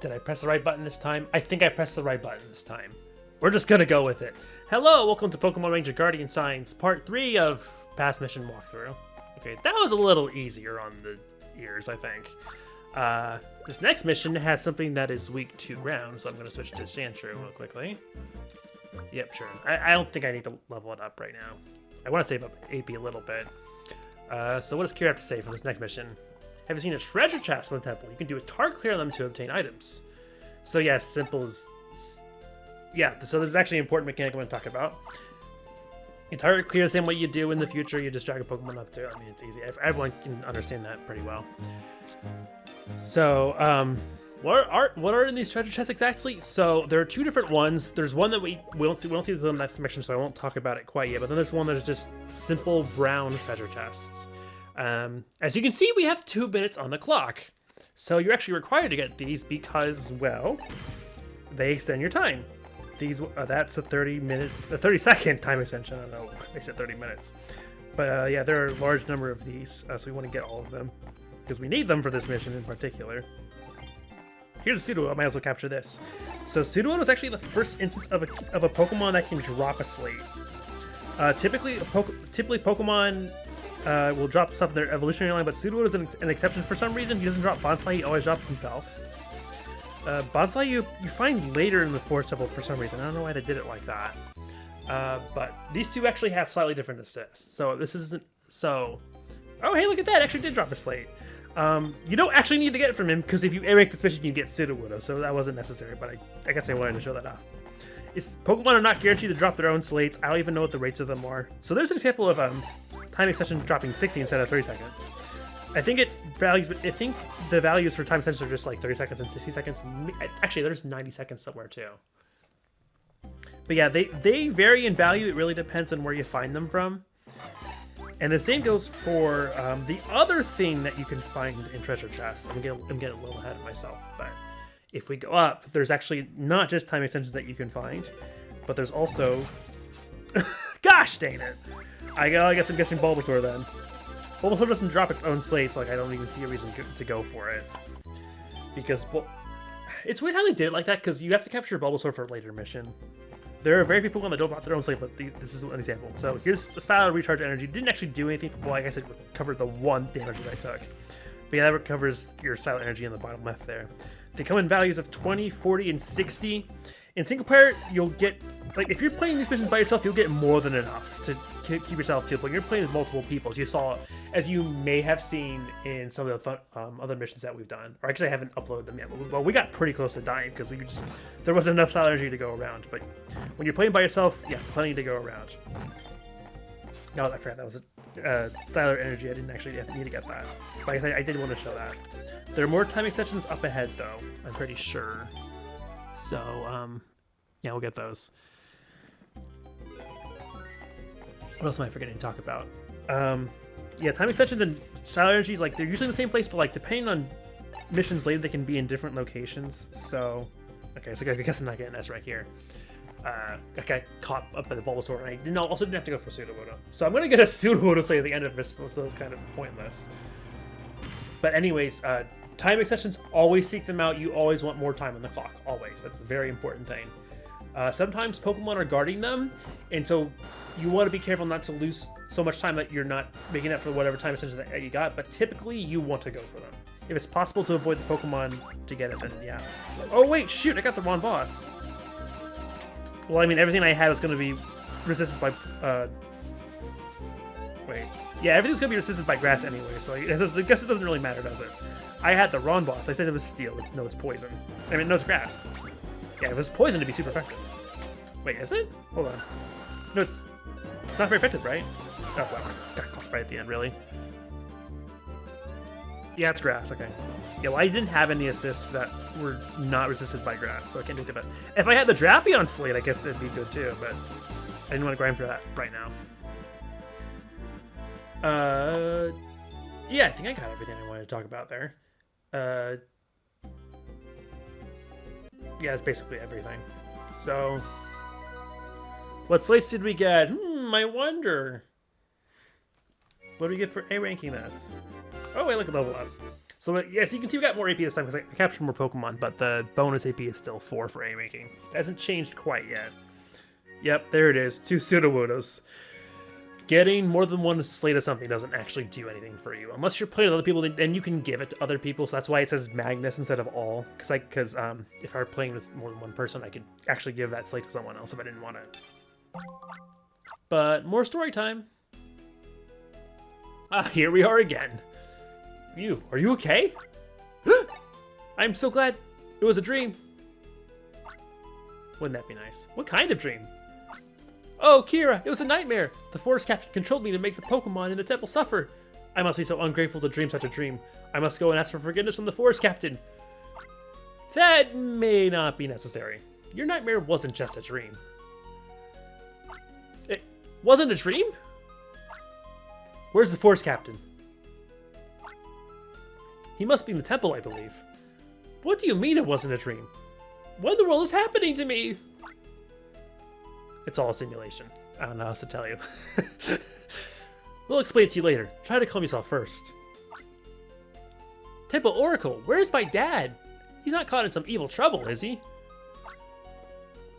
Did I press the right button this time? I think I pressed the right button this time. We're just gonna go with it. Hello, welcome to Pokemon Ranger Guardian Signs, part 3 of past mission walkthrough. Okay, that was a little easier on the ears, I think. This next mission has something that is weak to ground, so I'm gonna switch to Sandshrew real quickly. Yep, sure. I don't think I need to level it up right now. I want to save up AP a little bit. So what does Kira have to say for this next mission? Have you seen a treasure chest in the temple? You can do a target clear on them to obtain items. So yeah, simple as... Yeah, so this is actually an important mechanic I'm going to talk about. You target clear the same way you do in the future, you just drag a Pokemon up to it. I mean, it's easy. Everyone can understand that pretty well. So, what are in these treasure chests exactly? So there are two different ones. There's one that we won't see the next mission, so I won't talk about it quite yet. But then there's one that's just simple brown treasure chests. As you can see, we have 2 minutes on the clock. So you're actually required to get these because, well, they extend your time. That's a 30-second time extension. I don't know, they said 30 minutes. But yeah, there are a large number of these, so we want to get all of them because we need them for this mission in particular. Here's a Sudowoodo. I might as well capture this. So Sudowoodo is actually the first instance of a Pokemon that can drop a slate. Typically Pokemon will drop stuff in their evolutionary line, but Sudowoodo is an exception for some reason. He doesn't drop Bonsai, he always drops himself. Bonsai you find later in the forest temple for some reason. I don't know why they did it like that. But these two actually have slightly different assists. So this isn't so... Oh, hey, look at that. It actually did drop a slate. You don't actually need to get it from him, because if you A-rank this mission, you get Sudowoodo, so that wasn't necessary, but I guess I wanted to show that off. Pokemon are not guaranteed to drop their own slates. I don't even know what the rates of them are. So there's an example of time extension dropping 60 instead of 30 seconds. I think the values for time extensions are just like 30 seconds and 60 seconds. Actually, there's 90 seconds somewhere too. But yeah, they vary in value. It really depends on where you find them from. And the same goes for the other thing that you can find in treasure chests. I'm getting a little ahead of myself, but if we go up, there's actually not just time extensions that you can find, but there's also... Gosh dang it! I guess I'm guessing Bulbasaur then. Bulbasaur doesn't drop its own slate, so like I don't even see a reason to go for it. Because, well, it's weird how they did it like that, because you have to capture Bulbasaur for a later mission. There are very few Pokemon that don't drop their own slate, but this is an example. So here's the style of recharge energy. Didn't actually do anything for, well, I guess it recovered the 1 damage that I took. But yeah, that recovers your style energy in the bottom left there. They come in values of 20, 40, and 60. In single player, you'll get, like, if you're playing these missions by yourself, you'll get more than enough to keep yourself to. But you're playing with multiple people, as you saw, as you may have seen in some of the other missions that we've done. Or actually, I haven't uploaded them yet. Well, we got pretty close to dying because there wasn't enough style energy to go around. But when you're playing by yourself, yeah, plenty to go around. No, I forgot that was a style energy. I didn't actually need to get that. Like I said, I did want to show that. There are more time extensions up ahead, though. I'm pretty sure. So, yeah, we'll get those. What else am I forgetting to talk about? Yeah, time extensions and style energies, like, they're usually in the same place, but, like, depending on missions later, they can be in different locations. So, okay, so I guess I'm not getting this right here. I got caught up by the Bulbasaur, and I also didn't have to go for Sudowoodo. So I'm going to get a Sudowoodo slate at the end of this, so it's kind of pointless. But anyways, time extensions, always seek them out. You always want more time on the clock, always. That's the very important thing. Sometimes Pokemon are guarding them, and so you want to be careful not to lose so much time that you're not making up for whatever time extension that you got, but typically you want to go for them. If it's possible to avoid the Pokemon to get it, then yeah. Oh wait, shoot, I got the wrong boss. Well, I mean, everything I had was going to be resisted by, wait. Yeah, everything's going to be resisted by grass anyway, so I guess it doesn't really matter, does it? I had the wrong boss. I said it was steel. It's poison. I mean, no, it's grass. Yeah, if it was poison, it'd be super effective. Wait, is it? Hold on. No, it's not very effective, right? Oh, well, got caught right at the end, really. Yeah, it's grass, okay. Yeah, well, I didn't have any assists that were not resisted by grass, so I can't do that. If I had the Drapion slate, I guess that'd be good too, but I didn't want to grind for that right now. Yeah, I think I got everything I wanted to talk about there. Yeah, it's basically everything. So, what slates did we get? I wonder. What do we get for A ranking this? Oh wait, look at level up. So yes, you can see we got more AP this time because I captured more Pokemon, but the bonus AP is still 4 for A-making. It hasn't changed quite yet. Yep, there it is. 2 Sudowoodos. Getting more than one slate of something doesn't actually do anything for you. Unless you're playing with other people, then you can give it to other people. So that's why it says Magnus instead of all. Because if I were playing with more than one person, I could actually give that slate to someone else if I didn't want it. But more story time. Here we are again. Are you okay? I'm so glad it was a dream. Wouldn't that be nice? What kind of dream? Oh, Kira, it was a nightmare. The forest captain controlled me to make the Pokemon in the temple suffer. I must be so ungrateful to dream such a dream. I must go and ask for forgiveness from the forest captain. That may not be necessary. Your nightmare wasn't just a dream. It wasn't a dream? Where's the forest captain? He must be in the temple, I believe. What do you mean it wasn't a dream? What in the world is happening to me? It's all a simulation. I don't know how else to tell you. We'll explain it to you later. Try to calm yourself first. Temple Oracle, where's my dad? He's not caught in some evil trouble, is he?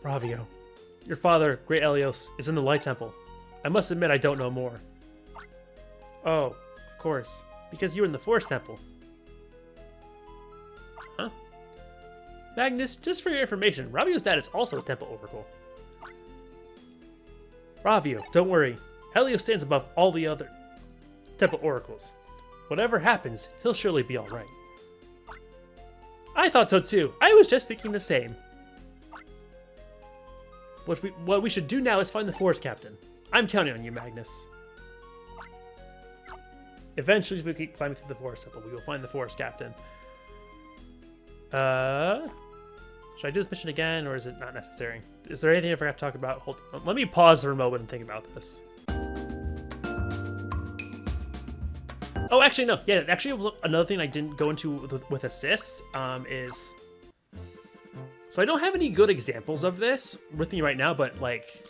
Ravio, your father, Great Elios, is in the Light Temple. I must admit I don't know more. Oh, of course. Because you were in the Forest Temple. Huh? Magnus, just for your information, Ravio's dad is also a Temple Oracle. Ravio, don't worry. Helios stands above all the other Temple Oracles. Whatever happens, he'll surely be alright. I thought so too. I was just thinking the same. What we should do now is find the Forest Captain. I'm counting on you, Magnus. Eventually, if we keep climbing through the Forest Temple, we will find the Forest Captain. Should I do this mission again, or is it not necessary? Is there anything I forgot to talk about? Hold on. Let me pause for a moment and think about this. Oh, actually, no. Yeah, actually, another thing I didn't go into with assists is... So I don't have any good examples of this with me right now, but, like,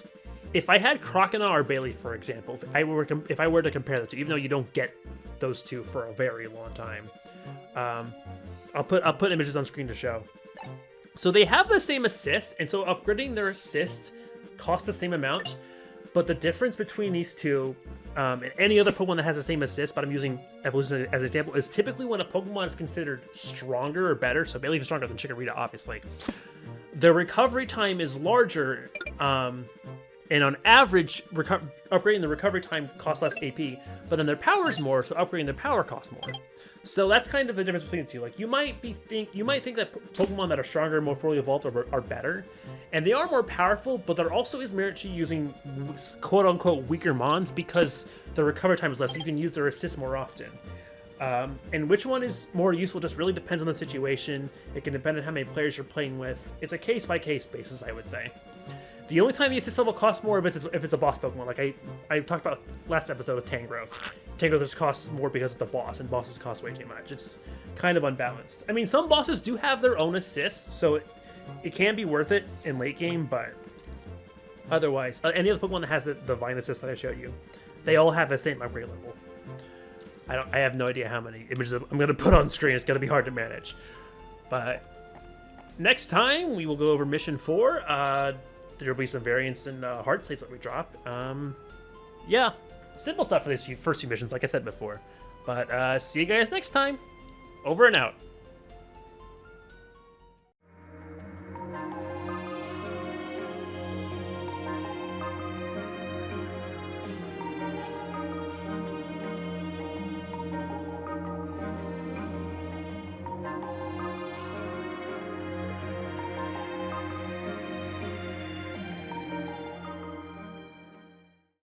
if I had Crocodile or Bailey, for example, if I were to compare the two, even though you don't get those two for a very long time, I'll put images on screen to show. So they have the same assist, and so upgrading their assist costs the same amount, but the difference between these two and any other Pokemon that has the same assist, but I'm using Evolution as an example, is typically when a Pokemon is considered stronger or better, so Bailey is stronger than Chikorita, obviously. Their recovery time is larger, and on average, upgrading the recovery time costs less AP, but then their power is more, so upgrading their power costs more. So that's kind of the difference between the two. Like, you might think that Pokemon that are stronger and more fully evolved are better, and they are more powerful, but there also is merit to using quote-unquote weaker mons because the recovery time is less, so you can use their assists more often. And which one is more useful just really depends on the situation. It can depend on how many players you're playing with. It's a case-by-case basis, I would say. The only time the assist level costs more if it's a boss Pokemon. Like I talked about last episode with Tangrowth. Tangrowth just costs more because it's a boss, and bosses cost way too much. It's kind of unbalanced. I mean, some bosses do have their own assists, so it can be worth it in late game, but otherwise, any other Pokemon that has the Vine assist that I showed you, they all have the same upgrade level. I have no idea how many images I'm going to put on screen. It's going to be hard to manage. But next time, we will go over Mission 4. There'll be some variants in heart slates that we drop. Yeah, simple stuff for these first few missions, like I said before. But see you guys next time. Over and out.